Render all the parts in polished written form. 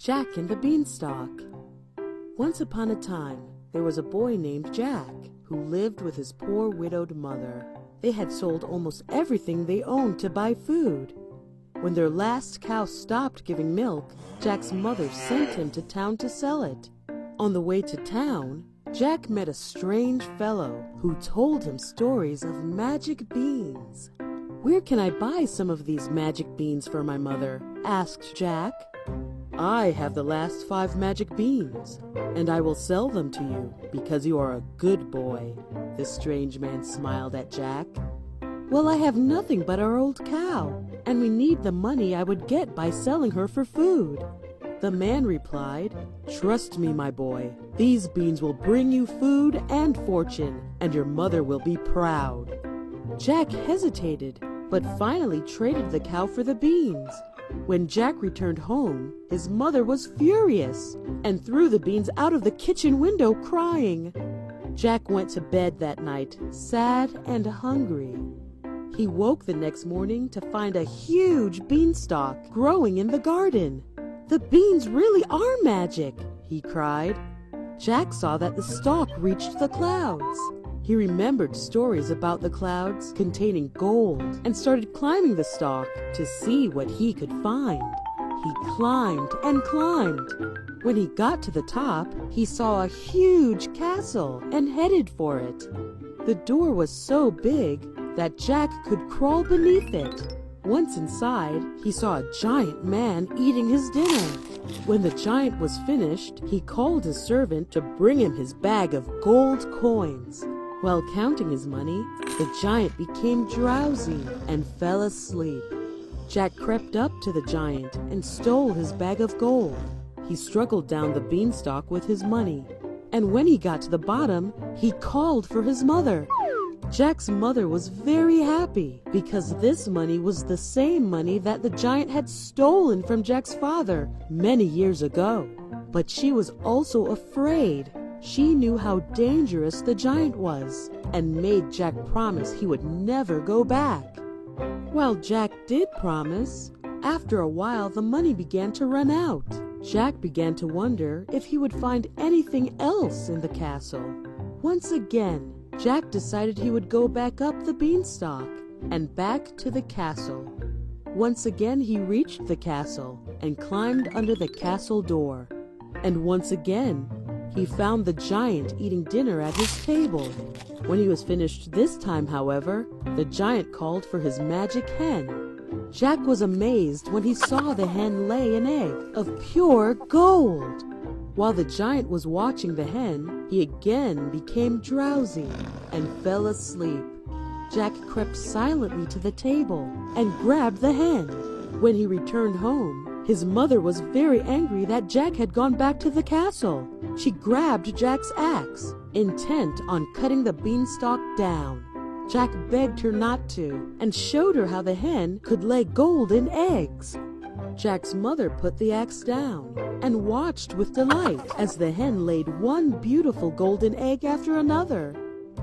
Jack and the Beanstalk. Once upon a time, there was a boy named Jack who lived with his poor widowed mother. They had sold almost everything they owned to buy food. When their last cow stopped giving milk, Jack's mother sent him to town to sell it. On the way to town, Jack met a strange fellow who told him stories of magic beans. "Where can I buy some of these magic beans for my mother?" asked Jack. "I have the last 5 magic beans, and I will sell them to you because you are a good boy." The strange man smiled at Jack. "Well, I have nothing but our old cow, and we need the money I would get by selling her for food." The man replied, "Trust me, my boy, these beans will bring you food and fortune, and your mother will be proud." Jack hesitated, but finally traded the cow for the beans. When Jack returned home, his mother was furious and threw the beans out of the kitchen window crying. Jack went to bed that night, sad and hungry. He woke the next morning to find a huge beanstalk growing in the garden. "The beans really are magic," he cried. Jack saw that the stalk reached the clouds. He remembered stories about the clouds containing gold and started climbing the stalk to see what he could find. He climbed and climbed. When he got to the top, he saw a huge castle and headed for it. The door was so big that Jack could crawl beneath it. Once inside, he saw a giant man eating his dinner. When the giant was finished, he called his servant to bring him his bag of gold coins. While counting his money, the giant became drowsy and fell asleep. Jack crept up to the giant and stole his bag of gold. He struggled down the beanstalk with his money, and when he got to the bottom, he called for his mother. Jack's mother was very happy because this money was the same money that the giant had stolen from Jack's father many years ago. But she was also afraid. She knew how dangerous the giant was and made Jack promise he would never go back. Well, Jack did promise. After a while, the money began to run out. Jack began to wonder if he would find anything else in the castle. Once again, Jack decided he would go back up the beanstalk and back to the castle. Once again, he reached the castle and climbed under the castle door. And once again, he found the giant eating dinner at his table. When he was finished this time, however, the giant called for his magic hen. Jack was amazed when he saw the hen lay an egg of pure gold. While the giant was watching the hen, he again became drowsy and fell asleep. Jack crept silently to the table and grabbed the hen. When he returned home, his mother was very angry that Jack had gone back to the castle. She grabbed Jack's axe, intent on cutting the beanstalk down. Jack begged her not to and showed her how the hen could lay golden eggs. Jack's mother put the axe down and watched with delight as the hen laid one beautiful golden egg after another.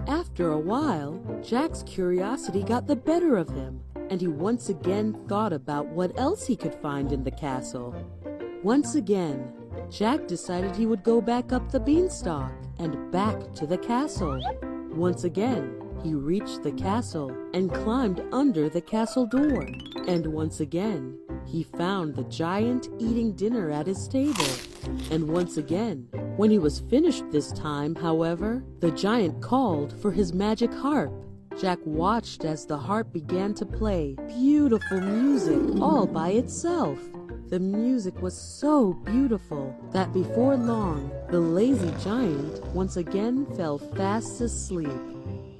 After a while, Jack's curiosity got the better of him, and he once again thought about what else he could find in the castle. Once again, Jack decided he would go back up the beanstalk and back to the castle. Once again, he reached the castle and climbed under the castle door. And once again, he found the giant eating dinner at his table. And once again, when he was finished this time, however, the giant called for his magic harp. Jack watched as the harp began to play beautiful music all by itself. The music was so beautiful that before long, the lazy giant once again fell fast asleep.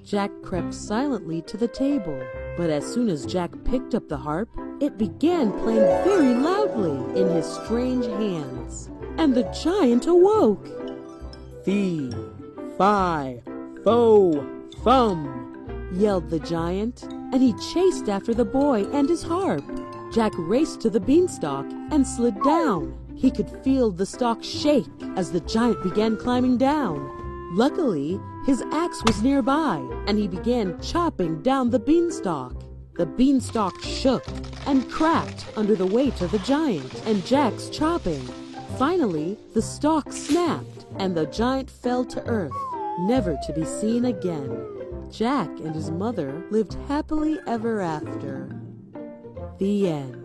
Jack crept silently to the table, but as soon as Jack picked up the harp, it began playing very loudly in his strange hands, and the giant awoke. "Fee, fi, fo, fum," yelled the giant, and he chased after the boy and his harp. Jack raced to the beanstalk and slid down. He could feel the stalk shake as the giant began climbing down. Luckily, his axe was nearby, and he began chopping down the beanstalk. The beanstalk shook and cracked under the weight of the giant and Jack's chopping. Finally, the stalk snapped, and the giant fell to earth, never to be seen again. Jack and his mother lived happily ever after. The end.